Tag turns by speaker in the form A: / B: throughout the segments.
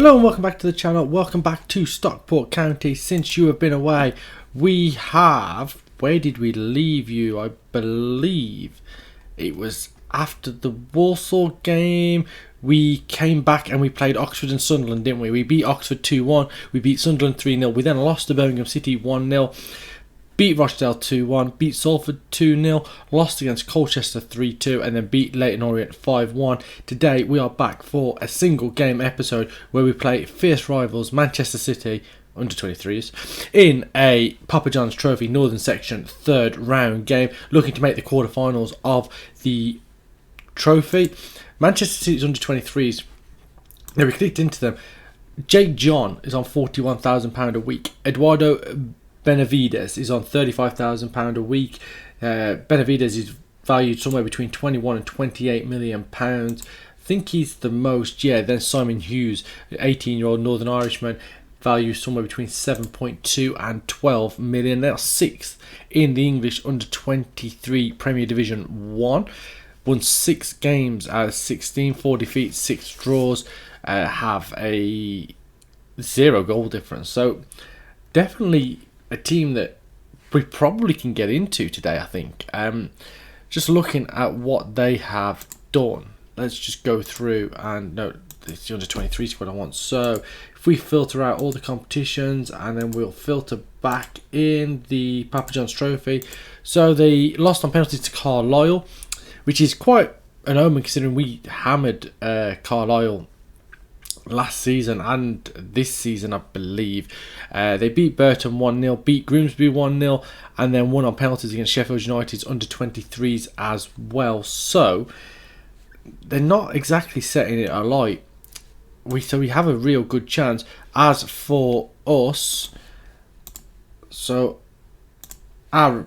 A: Hello and welcome back to the channel. Welcome back to Stockport County. Since you have been away, we have... Where did we leave you? I believe it was after the Walsall game. We came back and we played Oxford and Sunderland, didn't we? We beat Oxford 2-1. We beat Sunderland 3-0. We then lost to Birmingham City 1-0. Beat Rochdale 2-1, beat Salford 2-0, lost against Colchester 3-2, and then beat Leyton Orient 5-1. Today we are back for a single game episode where we play fierce rivals Manchester City under 23s in a Papa John's Trophy Northern Section third round game, looking to make the quarterfinals of the trophy. Manchester City's under 23s. Now we clicked into them. Jake John is on £41,000 a week. Eduardo Benavides is on £35,000 a week. Benavides is valued somewhere between 21 and 28 million pounds. I think he's the most. Yeah, then Simon Hughes, 18-year-old Northern Irishman, valued somewhere between 7.2 and 12 million. They're sixth in the English under 23 Premier Division 1. Won 6 games out of 16, 4 defeats, 6 draws. Have a 0 goal difference. So definitely a team that we probably can get into today, I think. Just looking at what they have done, let's just go through and no, it's the under 23 squad I want. So if we filter out all the competitions and then we'll filter back in the Papa John's Trophy. So they lost on penalties to Carlisle, which is quite an omen considering we hammered Carlisle last season and this season, I believe. They beat Burton 1-0, beat Grimsby 1-0, and then won on penalties against Sheffield United's under 23s as well. So they're not exactly setting it alight. So we have a real good chance. As for us, so our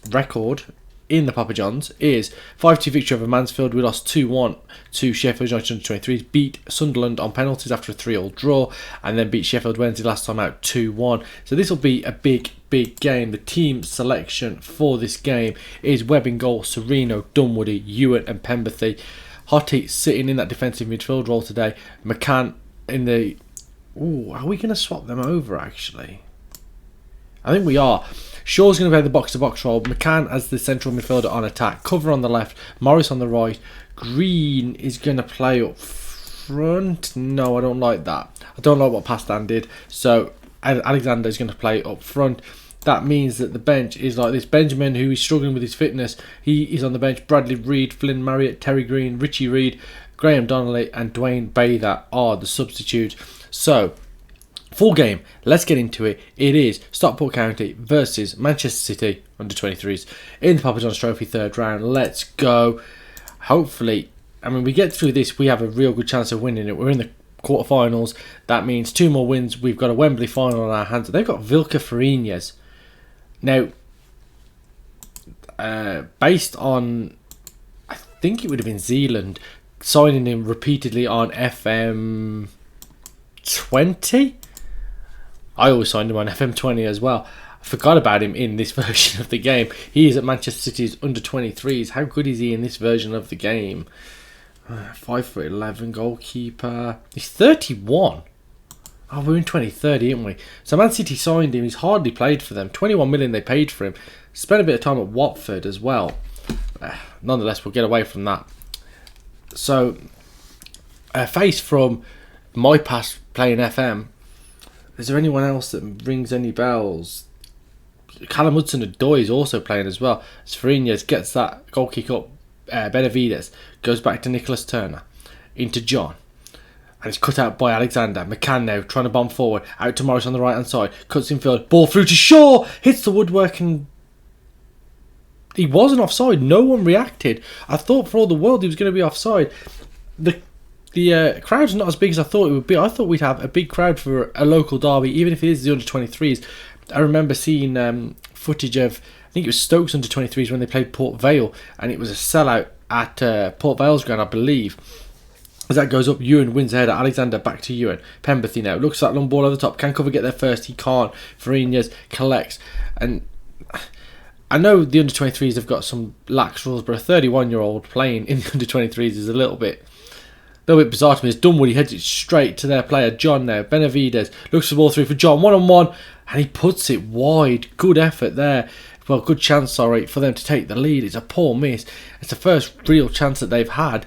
A: record in the Papa John's is 5-2 victory over Mansfield. We lost 2-1 to Sheffield United under 23s, beat Sunderland on penalties after a 3-3 draw, and then beat Sheffield Wednesday last time out 2-1. So this will be a big game. The team selection for this game is Webb in goal, Sereno, Dunwoody, Ewan and Pemberthy. Hottie sitting in that defensive midfield role today. McCann in the... Ooh, are we going to swap them over actually? I think we are. Shaw's going to play the box-to-box role. McCann as the central midfielder on attack. Cover on the left. Morris on the right. Green is going to play up front. No, I don't like that. I don't like what Pastan did. So Alexander is going to play up front. That means that the bench is like this. Benjamin, who is struggling with his fitness, he is on the bench. Bradley Reed, Flynn Marriott, Terry Green, Richie Reed, Graham Donnelly and Dwayne Bather are the substitutes. So full game, let's get into it. It is Stockport County versus Manchester City under 23s in the Papa John's Trophy third round. Let's go. Hopefully, I mean, we get through this, we have a real good chance of winning it. We're in the quarterfinals. That means 2 more wins. We've got a Wembley final on our hands. They've got Vilca Fariñas. Now, based on, I think it would have been Zealand, signing him repeatedly on FM20. I always signed him on FM20 as well. I forgot about him in this version of the game. He is at Manchester City's under 23s. How good is he in this version of the game? 5'11" goalkeeper. He's 31. Oh, we're in 2030, aren't we? So Man City signed him. He's hardly played for them. 21 million they paid for him. Spent a bit of time at Watford as well. Nonetheless, we'll get away from that. So, a face from my past playing FM. Is there anyone else that rings any bells? Callum Hudson-Odoi is also playing as well. Fariñas gets that goal kick up. Benavides goes back to Nicholas Turner. Into John. And it's cut out by Alexander. McCann now trying to bomb forward. Out to Morris on the right hand side. Cuts infield. Ball through to Shaw. Hits the woodwork and he wasn't offside. No one reacted. I thought for all the world he was going to be offside. The crowd's not as big as I thought it would be. I thought we'd have a big crowd for a local derby, even if it is the under 23s. I remember seeing footage of, I think it was Stokes under 23s when they played Port Vale, and it was a sellout at Port Vale's ground, I believe. As that goes up, Ewan wins ahead. Alexander back to Ewan. Pemberthy now looks at that long ball over the top. Can cover get there first? He can't. Fariñas collects, and I know the under 23s have got some lax rules, but a 31-year-old playing in the under 23s is a little bit little bit bizarre to me is Dunwoody heads it straight to their player John now. Benavides looks for the ball through for John, 1-on-1, and he puts it wide. Good effort there. Well, good chance, sorry, for them to take the lead. It's a poor miss. It's the first real chance that they've had,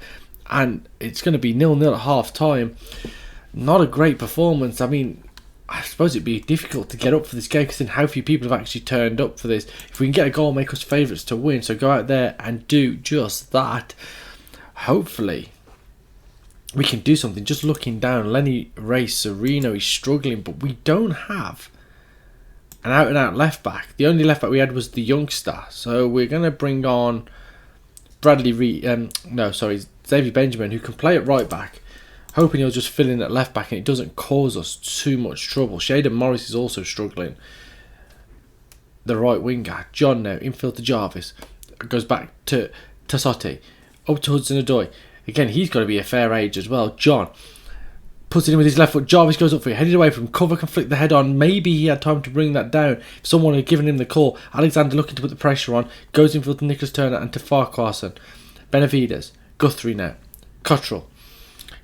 A: and it's going to be 0-0 at half time. Not a great performance. I mean, I suppose it'd be difficult to get up for this game because how few people have actually turned up for this. If we can get a goal, make us favourites to win. So go out there and do just that. Hopefully, we can do something. Just looking down, Lenny Ray Sereno is struggling, but we don't have an out-and-out left-back. The only left-back we had was the youngster. So we're going to bring on Xavier Benjamin, who can play at right-back. Hoping he'll just fill in at left-back and it doesn't cause us too much trouble. Shaden Morris is also struggling. The right winger. John now, infield to Jarvis. Goes back to Tassotti. Up to Hudson-Odoi. Again, he's got to be a fair age as well. John puts it in with his left foot. Jarvis goes up for it, headed away from cover, can flick the head on. Maybe he had time to bring that down. If someone had given him the call. Alexander looking to put the pressure on. Goes infield to Nicholas Turner and to Farquharson. Benavides. Guthrie now. Cottrell.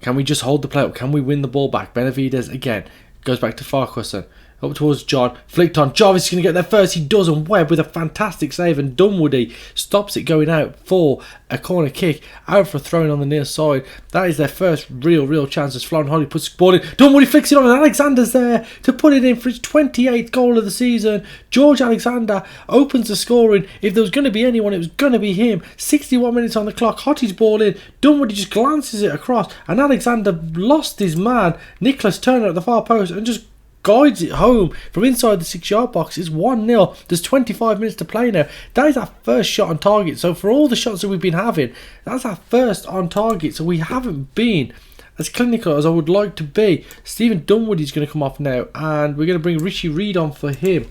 A: Can we just hold the play up? Can we win the ball back? Benavides again. Goes back to Farquharson. Up towards John. Flicked on. Jarvis is going to get there first. He does, and Webb with a fantastic save. And Dunwoody stops it going out for a corner kick. Out for a throw on the near side. That is their first real chance as Florin Holly puts the ball in. Dunwoody flicks it on, and Alexander's there to put it in for his 28th goal of the season. George Alexander opens the scoring. If there was going to be anyone, it was going to be him. 61 minutes on the clock. Hotty's ball in. Dunwoody just glances it across, and Alexander lost his man, Nicholas Turner, at the far post, and just guides it home from inside the 6-yard box. It's 1-0. There's 25 minutes to play now. That is our first shot on target. So for all the shots that we've been having, that's our first on target. So we haven't been as clinical as I would like to be. Stephen Dunwoody's going to come off now, and we're going to bring Richie Reid on for him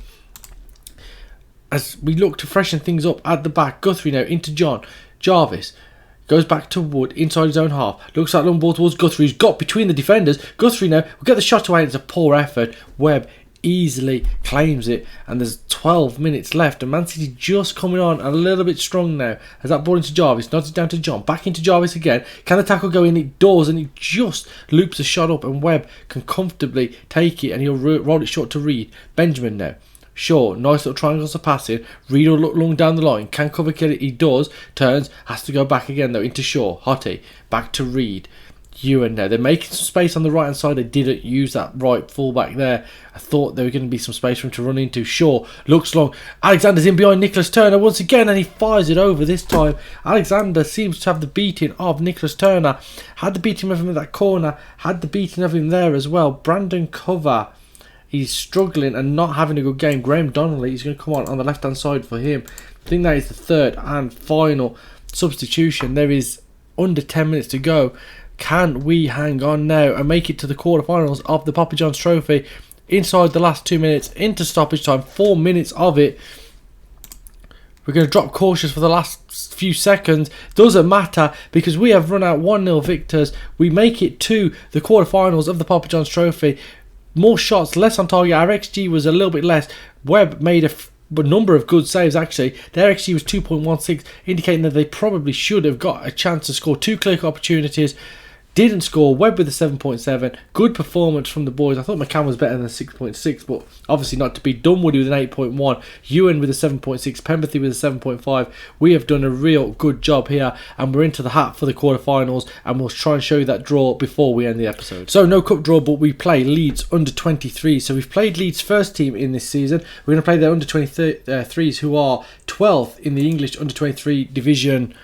A: as we look to freshen things up at the back. Guthrie now into John. Jarvis goes back to Wood inside his own half. Looks like long ball towards Guthrie, who's got between the defenders. Guthrie now will get the shot away. It's a poor effort. Webb easily claims it, and there's 12 minutes left. And Man City just coming on a little bit strong now. As that ball into Jarvis, nods it down to John. Back into Jarvis again. Can the tackle go in? It does, and it just loops a shot up, and Webb can comfortably take it, and he'll roll it short to Reid. Benjamin now. Sure, nice little triangles of passing. Reid will look long down the line. Can cover kill it? He does. Turns. Has to go back again though into Shaw. Hottie. Back to Reid. Ewan now. They're making some space on the right hand side. They didn't use that right fullback there. I thought there were going to be some space for him to run into. Shaw looks long. Alexander's in behind Nicholas Turner once again, and he fires it over this time. Alexander seems to have the beating of Nicholas Turner. Had the beating of him in that corner. Had the beating of him there as well. Brandon Cover. He's struggling and not having a good game. Graham Donnelly is going to come on the left-hand side for him. I think that is the third and final substitution. There is under 10 minutes to go. Can we hang on now and make it to the quarterfinals of the Papa John's Trophy inside the last 2 minutes into stoppage time? 4 minutes of it. We're going to drop cautious for the last few seconds. Doesn't matter because we have run out 1-0 victors. We make it to the quarterfinals of the Papa John's Trophy. More shots, less on target. Our XG was a little bit less. Webb made a number of good saves actually. Their XG was 2.16, indicating that they probably should have got a chance to score 2 clear opportunities. Didn't score. Webb with a 7.7. Good performance from the boys. I thought McCann was better than 6.6, but obviously not to be. Dunwoody with an 8.1. Ewan with a 7.6. Pemberthy with a 7.5. We have done a real good job here, and we're into the hat for the quarterfinals, and we'll try and show you that draw before we end the episode. So no cup draw, but we play Leeds under 23. So we've played Leeds' first team in this season. We're going to play their under 23s, who are 12th in the English under 23 Division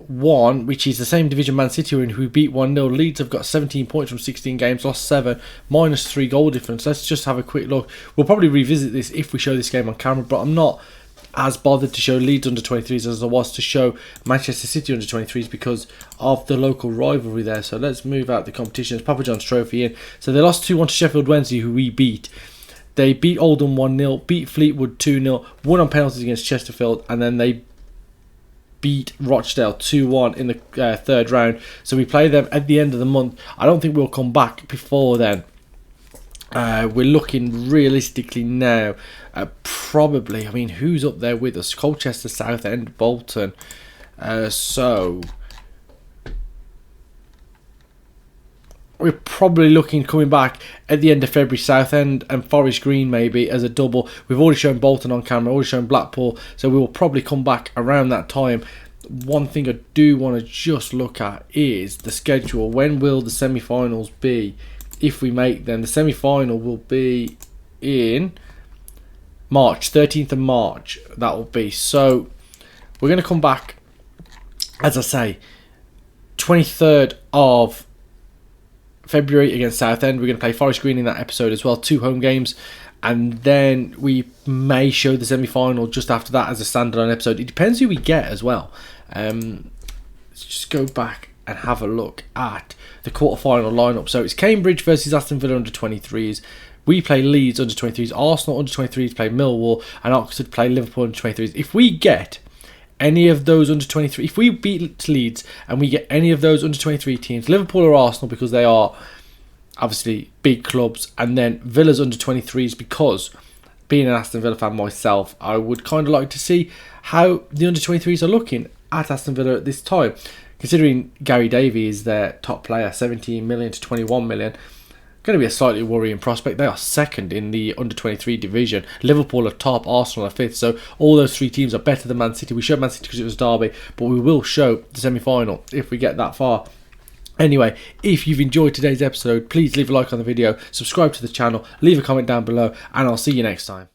A: 1, which is the same division Man City are in, who beat 1-0. Leeds have got 17 points from 16 games, lost 7, -3 goal difference. Let's just have a quick look. We'll probably revisit this if we show this game on camera, but I'm not as bothered to show Leeds under 23s as I was to show Manchester City under 23s because of the local rivalry there. So let's move out the competition. It's Papa John's Trophy in. So they lost 2-1 to Sheffield Wednesday, who we beat. They beat Oldham 1-0, beat Fleetwood 2-0, won on penalties against Chesterfield, and then they beat Rochdale 2-1 in the third round. So we play them at the end of the month. I don't think we'll come back before then. We're looking realistically now probably, I mean, who's up there with us? Colchester, Southend, Bolton. So we're probably looking coming back at the end of February, Southend and Forest Green maybe as a double. We've already shown Bolton on camera, already shown Blackpool, so we will probably come back around that time. One thing I do want to just look at is the schedule. When will the semi-finals be? If we make them, the semi-final will be in March, 13th of March. That will be. So we're going to come back, as I say, 23rd of February against Southend. We're going to play Forest Green in that episode as well. 2 home games. And then we may show the semi-final just after that as a standalone episode. It depends who we get as well. Let's just go back and have a look at the quarter-final lineup. So it's Cambridge versus Aston Villa under 23s. We play Leeds under 23s. Arsenal under 23s play Millwall. And Oxford play Liverpool under 23s. If we get any of those under 23, if we beat Leeds and we get any of those under 23 teams, Liverpool or Arsenal, because they are obviously big clubs, and then Villa's under 23s, because being an Aston Villa fan myself, I would kind of like to see how the under 23s are looking at Aston Villa at this time, considering Gary Davey is their top player, 17 million to 21 million. Going to be a slightly worrying prospect. They are second in the under 23 division. Liverpool are top, Arsenal are fifth. So all those 3 teams are better than Man City. We showed Man City because it was Derby, but we will show the semi-final if we get that far. Anyway, if you've enjoyed today's episode, please leave a like on the video, subscribe to the channel, leave a comment down below, and I'll see you next time.